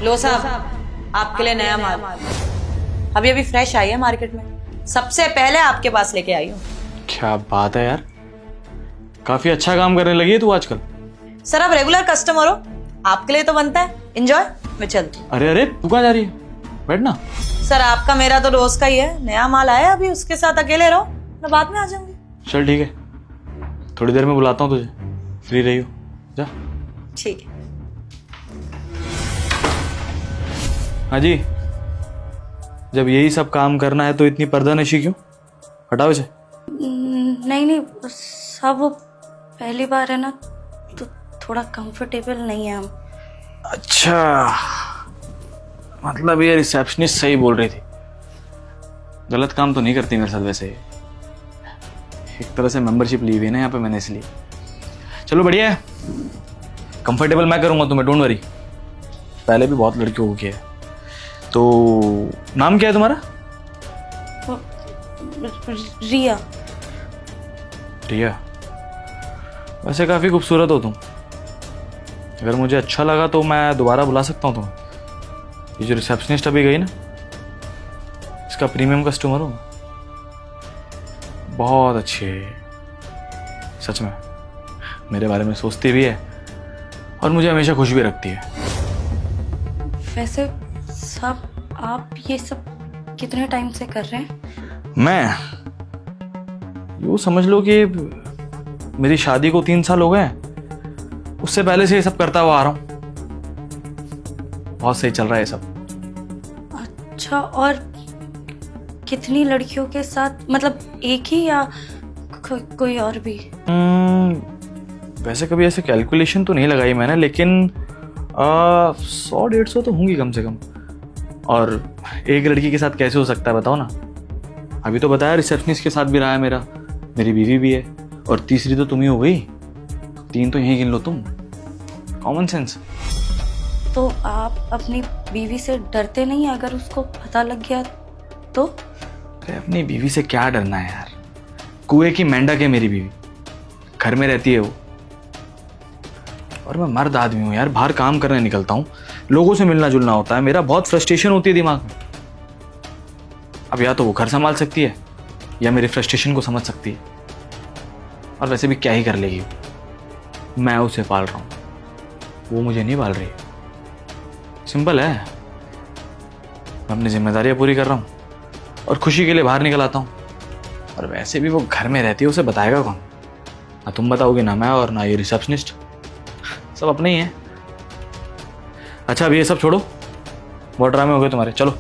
लो साहब, आपके लिए नया माल अभी अभी फ्रेश आई है मार्केट में, सबसे पहले आपके पास लेके आई हूँ। क्या बात है यार, काफी अच्छा काम करने लगी है तू आजकल। सर आप रेगुलर कस्टमर हो, आपके लिए तो बनता है। एंजॉय, मैं चलती हूँ। अरे अरे तू कहाँ जा रही है, बैठ ना। सर आपका मेरा तो रोज का ही है, नया माल आया अभी, उसके साथ अकेले रहो, मैं बाद में आ जाऊंगी। चल ठीक है, थोड़ी देर में बुलाता हूँ तुझे, फ्री रही हो, जा। ठीक है। हाँ जी, जब यही सब काम करना है तो इतनी पर्दानशी क्यों? हटाओ इसे। नहीं नहीं सब वो पहली बार है ना, तो थोड़ा कंफर्टेबल नहीं है हम। अच्छा, मतलब ये रिसेप्शनिस्ट सही बोल रही थी, गलत काम तो नहीं करती मेरे साथ वैसे। एक तरह से मेंबरशिप ली हुई है ना यहाँ पे मैंने, इसलिए। चलो बढ़िया है, कंफर्टेबल मैं करूँगा तुम्हें, डोंट वरी। पहले भी बहुत लड़कियों को किया है। तो नाम क्या है तुम्हारा? रिया। रिया, वैसे काफ़ी खूबसूरत हो तुम। अगर मुझे अच्छा लगा तो मैं दोबारा बुला सकता हूँ तुम्हें। ये जो रिसेप्शनिस्ट अभी गई ना, इसका प्रीमियम कस्टमर हूँ। बहुत अच्छी है सच में, मेरे बारे में सोचती भी है और मुझे हमेशा खुश भी रखती है। वैसे सब आप ये सब कितने टाइम से कर रहे हैं? मैं यूँ समझ लो कि मेरी शादी को 3 साल हो गए, उससे पहले से ये सब करता हुआ आ रहा हूँ। बहुत सही चल रहा है ये सब। अच्छा, और कितनी लड़कियों के साथ, मतलब एक ही या कोई और भी? वैसे कभी ऐसे कैलकुलेशन तो नहीं लगाई मैंने, लेकिन 100-150 तो होंगी कम से कम। और एक लड़की के साथ कैसे हो सकता है बताओ ना। अभी तो बताया रिसेप्शनिस्ट के साथ भी रहा है मेरा, मेरी बीवी भी है, और तीसरी तो तुम ही हो गई। 3 तो यहीं गिन लो तुम। Common sense. तो आप अपनी बीवी से डरते नहीं अगर उसको पता लग गया तो? अरे अपनी बीवी से क्या डरना है यार, कुएं की मेंढक है मेरी बीवी, घर में रहती है वो। और मैं मर्द आदमी हूँ यार, बाहर काम करने निकलता हूँ, लोगों से मिलना जुलना होता है, मेरा बहुत फ्रस्ट्रेशन होती है दिमाग में। अब या तो वो घर संभाल सकती है या मेरी फ्रस्ट्रेशन को समझ सकती है। और वैसे भी क्या ही कर लेगी, मैं उसे पाल रहा हूँ, वो मुझे नहीं पाल रही। सिंपल है, मैं अपनी जिम्मेदारियां पूरी कर रहा हूँ और खुशी के लिए बाहर निकल आता हूँ। और वैसे भी वो घर में रहती है, उसे बताएगा कौन? ना तुम बताओगे, ना मैं, और ना ये रिसेप्शनिस्ट, सब अपने ही हैं। अच्छा अब ये सब छोड़ो, बहुत ड्रामे हो गए तुम्हारे, चलो।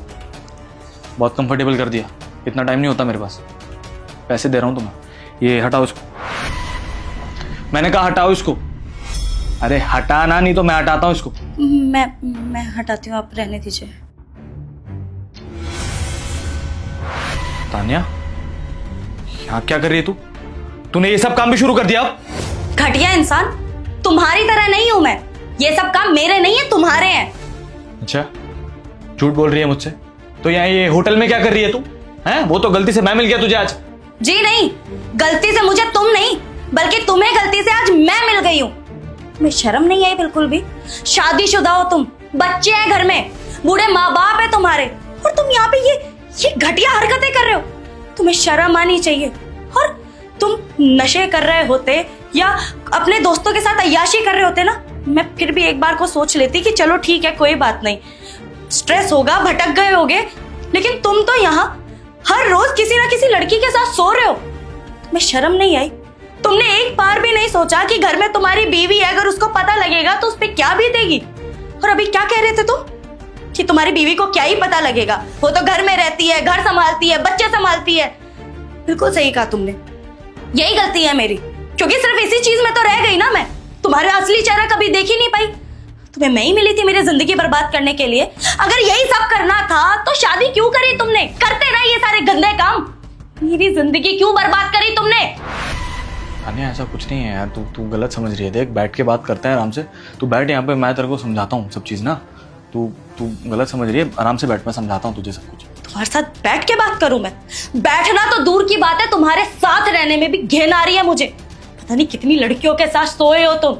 बहुत कंफर्टेबल कर दिया, इतना टाइम नहीं होता मेरे पास, पैसे दे रहा हूँ तुम्हें। ये हटाओ इसको, मैंने कहा हटाओ इसको। अरे हटाना नहीं तो मैं हटाता हूँ इसको। मैं हटाती हूँ, आप रहने दीजिए। तान्या, यहाँ क्या कर रही है तू? तूने ये सब काम भी शुरू कर दिया अब? घटिया इंसान, तुम्हारी तरह नहीं हूं मैं। ये सब काम मेरे नहीं है, तुम्हारे हैं। अच्छा, झूठ बोल रही है मुझसे? तो यहाँ ये होटल में क्या कर रही है तू? हैं? वो तो गलती से मैं मिल गया तुझे आज। जी नहीं, गलती से मुझे तुम नहीं, बल्कि तुम्हें गलती से आज मैं मिल गई हूँ। तुम्हें शर्म नहीं आई बिल्कुल भी? शादीशुदा हो तुम, बच्चे हैं घर में, बूढ़े माँ बाप है तुम्हारे, और तुम यहाँ पे ये घटिया हरकतें कर रहे हो। तुम्हें शर्म आनी चाहिए। और तुम नशे कर रहे होते या अपने दोस्तों के साथ अय्याशी कर रहे होते ना, मैं फिर भी एक बार को सोच लेती कि चलो ठीक है, कोई बात नहीं, स्ट्रेस होगा, भटक गए होगे। लेकिन तुम तो यहाँ हर रोज किसी ना किसी लड़की के साथ सो रहे हो। तुम्हें शर्म नहीं आई? तुमने एक बार भी नहीं सोचा कि घर में तुम्हारी बीवी है, अगर उसको पता लगेगा तो उस पर क्या बीतेगी? और अभी क्या कह रहे थे तुम कि तुम्हारी बीवी को क्या ही पता लगेगा, वो तो घर में रहती है, घर संभालती है, बच्चे संभालती है। बिल्कुल सही कहा तुमने, यही गलती है मेरी, क्योंकि सिर्फ इसी चीज में तो रह गई ना मैं। तुम्हारा असली चेहरा कभी देख ही नहीं पाई। तुम्हें मैं ही मिली थी मेरी जिंदगी बर्बाद करने के लिए। अगर यही सब करना था तो शादी क्यों करी तुमने? करते ना ये सारे गंदे काम, मेरी जिंदगी क्यों बर्बाद करी तुमने? तान्या ऐसा कुछ नहीं है यार, तू गलत समझ रही है। देख, बैठ के बात करते हैं आराम से। तू बैठ यहाँ पे, मैं तेरे को समझाता हूँ सब चीज़ ना। तू गलत समझ रही है, आराम से बैठ, मैं समझाता हूँ तुझे सब कुछ। तुम्हारे साथ बैठ के बात करूं मैं? बैठना तो दूर की बात है, तुम्हारे साथ रहने में भी घिन आ रही है मुझे। पता नहीं कितनी लड़कियों के साथ सोए हो तुम।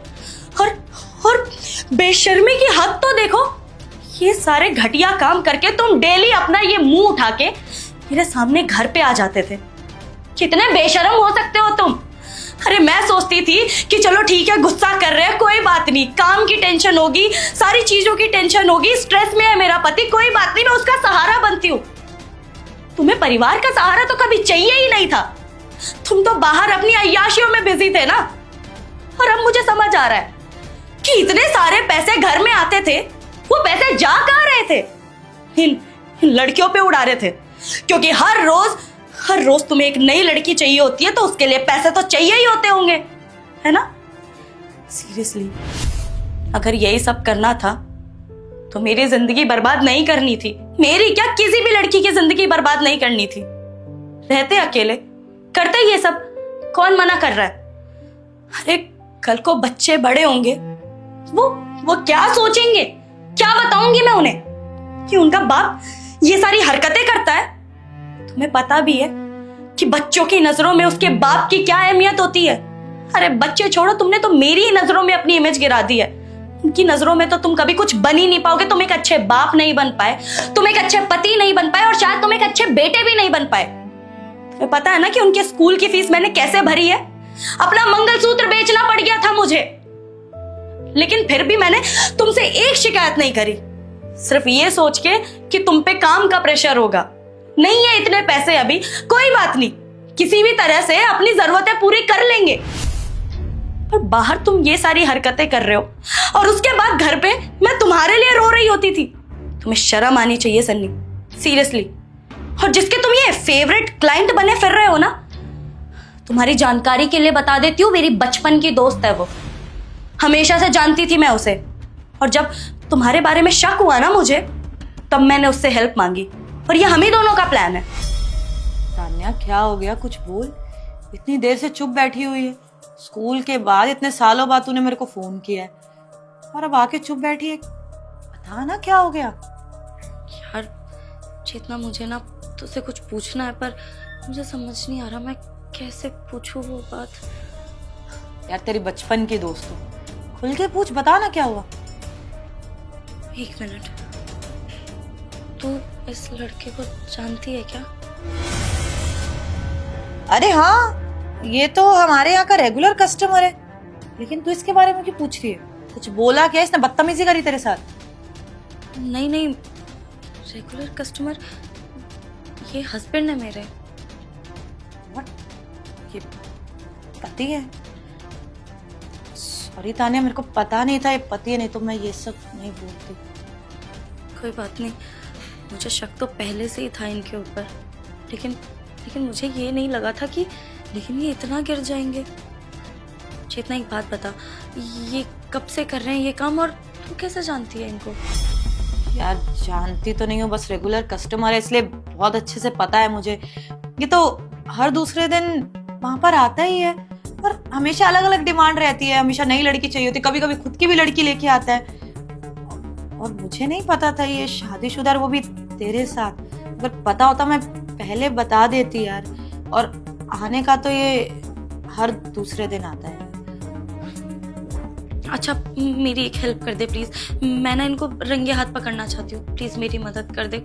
और बेशर्मी की हद तो देखो, ये सारे घटिया काम करके तुम डेली अपना ये मुंह उठा के मेरे सामने घर पे आ जाते थे। कितने बेशरम हो सकते हो तुम। अरे मैं सोचती थी कि चलो ठीक है, गुस्सा कर रहे हैं, कोई बात नहीं, काम की टेंशन होगी, सारी चीजों की टेंशन होगी, स्ट्रेस में है मेरा पति, कोई बात नहीं, मैं उसका सहारा बनती हूँ। तुम्हें परिवार का सहारा तो कभी चाहिए ही नहीं था। तुम तो बाहर अपनी अय्याशियों में बिजी थे ना। और अब मुझे समझ आ रहा है कि इतने सारे पैसे घर में आते थे, वो पैसे जा कहाँ रहे थे? इन लड़कियों पे उड़ा रहे थे, क्योंकि हर रोज तुम्हें एक नई लड़की चाहिए होती है, तो उसके लिए पैसे तो चाहिए ही होते होंगे, है ना? सीरियसली, अगर यही सब करना था तो मेरी जिंदगी बर्बाद नहीं करनी थी। मेरी क्या, किसी भी लड़की की जिंदगी बर्बाद नहीं करनी थी। रहते अकेले, करते ये सब, कौन मना कर रहा है? अरे कल को बच्चे बड़े होंगे, वो क्या सोचेंगे? क्या बताऊंगी मैं उन्हें कि उनका बाप ये सारी हरकतें करता है? तुम्हें पता भी है कि बच्चों की नजरों में उसके बाप की क्या अहमियत होती है। अरे बच्चे छोड़ो, तुमने तो मेरी ही नजरों में अपनी इमेज गिरा दी है। उनकी नजरों में तो तुम कभी कुछ बन ही नहीं पाओगे। तुम एक अच्छे बाप नहीं बन पाए, तुम एक अच्छे पति नहीं बन पाए, और शायद तुम एक अच्छे बेटे भी नहीं बन पाए। तुम्हें पता है ना कि उनके स्कूल की फीस मैंने कैसे भरी है? अपना मंगलसूत्र बेचना पड़ गया था मुझे, लेकिन फिर भी मैंने तुमसे एक शिकायत नहीं करी, सिर्फ ये सोच के कि तुम पे काम का प्रेशर होगा। नहीं है इतने पैसे अभी, कोई बात नहीं, किसी भी तरह से अपनी जरूरतें पूरी कर लेंगे। पर बाहर तुम ये सारी हरकतें कर रहे हो, और उसके बाद घर पे मैं तुम्हारे लिए रो रही होती थी। तुम्हें शर्म आनी चाहिए सन्नी, सीरियसली। और जिसके तुम ये फेवरेट क्लाइंट बने फिर रहे हो ना, तुम्हारी जानकारी के लिए बता देती हूँ, मेरी बचपन की दोस्त है वो। हमेशा से जानती थी मैं उसे, और जब तुम्हारे बारे में शक हुआ ना मुझे, तब मैंने उससे हेल्प मांगी, और ये हम ही दोनों का प्लान है। तान्या क्या हो गया, कुछ बोल। इतनी देर से चुप बैठी हुई है। स्कूल के बाद इतने सालों बाद तूने मेरे को फोन किया है, और अब आके चुप बैठी है। बता ना क्या हो गया। यार चेतना, मुझे ना तुझसे कुछ पूछना है, पर मुझे समझ नहीं आ रहा मैं कैसे पूछूं वो बात। यार तेरी बचपन की दोस्त हो, खुल के पूछ, बता ना क्या हुआ। एक मिनट, तू इस लड़के को जानती है क्या? अरे हाँ, ये तो हमारे यहाँ का रेगुलर कस्टमर है। लेकिन तू इसके बारे में क्यों पूछ रही है? कुछ बोला क्या? इसने बदतमीजी करी तेरे साथ? नहीं, रेगुलर कस्टमर, ये हस्बैंड है मेरे। What? ये पति है? सॉरी तान्या, मेरे को पता नहीं था ये पति है, नहीं तो मैं ये सब नहीं बोलती। कोई बात नहीं, मुझे शक तो पहले से ही था इनके ऊपर, लेकिन मुझे ये नहीं लगा था कि ये इतना गिर जाएंगे। चेतना, एक बात बता, ये कब से कर रहे हैं ये काम, और तू कैसे जानती है इनको? यार जानती तो नहीं हूँ, बस रेगुलर कस्टमर है, इसलिए बहुत अच्छे से पता है मुझे। ये तो हर दूसरे दिन वहां पर आता ही है, और हमेशा अलग अलग डिमांड रहती है, हमेशा नई लड़की चाहिए होती है, कभी कभी खुद की भी लड़की लेके आता है। और मुझे नहीं पता था ये शादीशुदा, वो भी तेरे साथ। अगर पता होता मैं पहले बता देती यार। और आने का तो ये हर दूसरे दिन आता है। अच्छा, मेरी एक हेल्प कर दे प्लीज। मैं ना इनको रंगे हाथ पकड़ना चाहती हूँ, प्लीज मेरी मदद कर दे।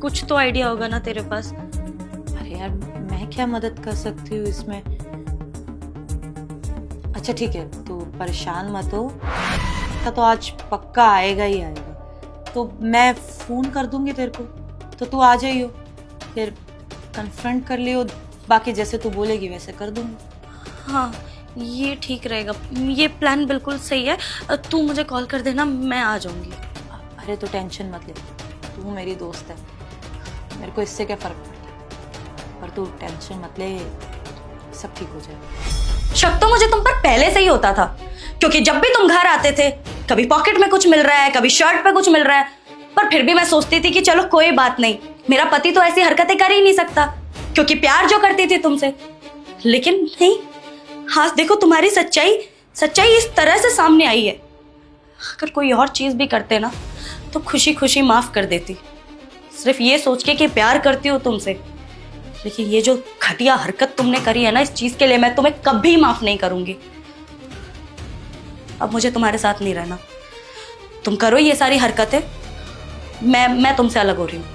कुछ तो आइडिया होगा ना तेरे पास? अरे यार मैं क्या मदद कर सकती हूँ इसमें? अच्छा ठीक है, तू परेशान मत हो, तो आज पक्का आएगा ही आएगा। तो मैं फोन कर दूंगी तेरे को, तो तू आ जाइयो, फिर कन्फ्रंट कर लियो, बाकी जैसे तू बोलेगी वैसे कर दूंगी। हाँ, ये ठीक रहेगा, ये प्लान बिल्कुल सही है। तू मुझे कॉल कर देना, मैं आ जाऊंगी। अरे तू टेंशन मत ले, तू मेरी दोस्त है, मेरे को इससे क्या फर्क पड़ता है। पर तू टेंशन मत ले, सब ठीक हो जाएगा। शक तो मुझे तुम पर पहले से ही होता था, क्योंकि जब भी तुम घर आते थे, कभी पॉकेट में कुछ मिल रहा है, कभी शर्ट पे कुछ मिल रहा है, पर फिर भी मैं सोचती थी कि चलो कोई बात नहीं, मेरा पति तो ऐसी हरकतें कर ही नहीं सकता, क्योंकि प्यार जो करती थी तुमसे। लेकिन नहीं, हाँ देखो तुम्हारी सच्चाई इस तरह से सामने आई है। अगर कोई और चीज भी करते ना तो खुशी खुशी माफ कर देती, सिर्फ ये सोच के कि प्यार करती हो तुमसे। लेकिन ये जो घटिया हरकत तुमने करी है ना, इस चीज के लिए मैं तुम्हें कभी माफ नहीं करूंगी। अब मुझे तुम्हारे साथ नहीं रहना, तुम करो ये सारी हरकतें, मैं तुमसे अलग हो रही हूँ।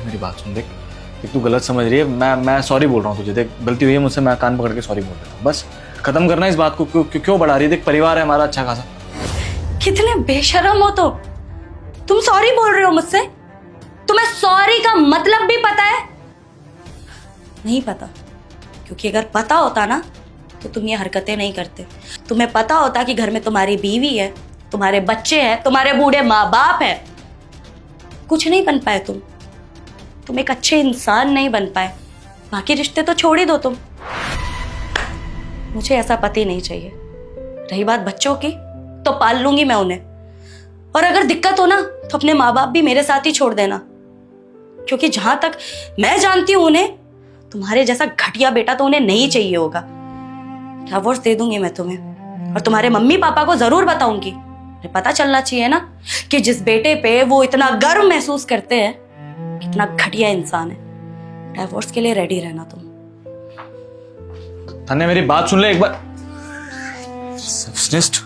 मेरी बात सुन, देख कि तू गलत समझ रही है। मैं सॉरी बोल रहा हूँ तुझे। देख गलती हुई है मुझसे, मैं कान पकड़ के सॉरी बोल देता हूँ। बस खत्म करना इस बात को। क्यों बढ़ा रही है? देख परिवार है हमारा अच्छा खासा। कितने बेशरम हो तुम सॉरी बोल रहे हो मुझसे? तुम्हें सॉरी का मतलब भी पता है? नहीं पता, क्योंकि अगर पता होता ना तो तुम ये हरकतें नहीं करते। तुम्हें पता होता कि घर में तुम्हारी बीवी है, तुम्हारे बच्चे हैं, तुम्हारे बूढ़े माँ बाप है, कुछ नहीं बन पाए तुम एक अच्छे इंसान नहीं बन पाए। बाकी रिश्ते तो छोड़ ही दो तुम। मुझे ऐसा पति नहीं चाहिए। रही बात बच्चों की, तो पाल लूंगी मैं उन्हें, और अगर दिक्कत हो ना तो अपने माँ बाप भी मेरे साथ ही छोड़ देना, क्योंकि जहां तक मैं जानती हूं उन्हें, तुम्हारे जैसा घटिया बेटा तो उन्हें नहीं चाहिए होगा। डिवोर्स दे दूंगी मैं तुम्हें, और तुम्हारे मम्मी पापा को जरूर बताऊंगी। उन्हें पता चलना चाहिए ना कि जिस बेटे पे वो इतना गर्व महसूस करते हैं कितना घटिया इंसान है। डिवोर्स के लिए रेडी रहना तुम। तन्ने मेरी बात सुन ले एक बार। रिसेप्शनिस्ट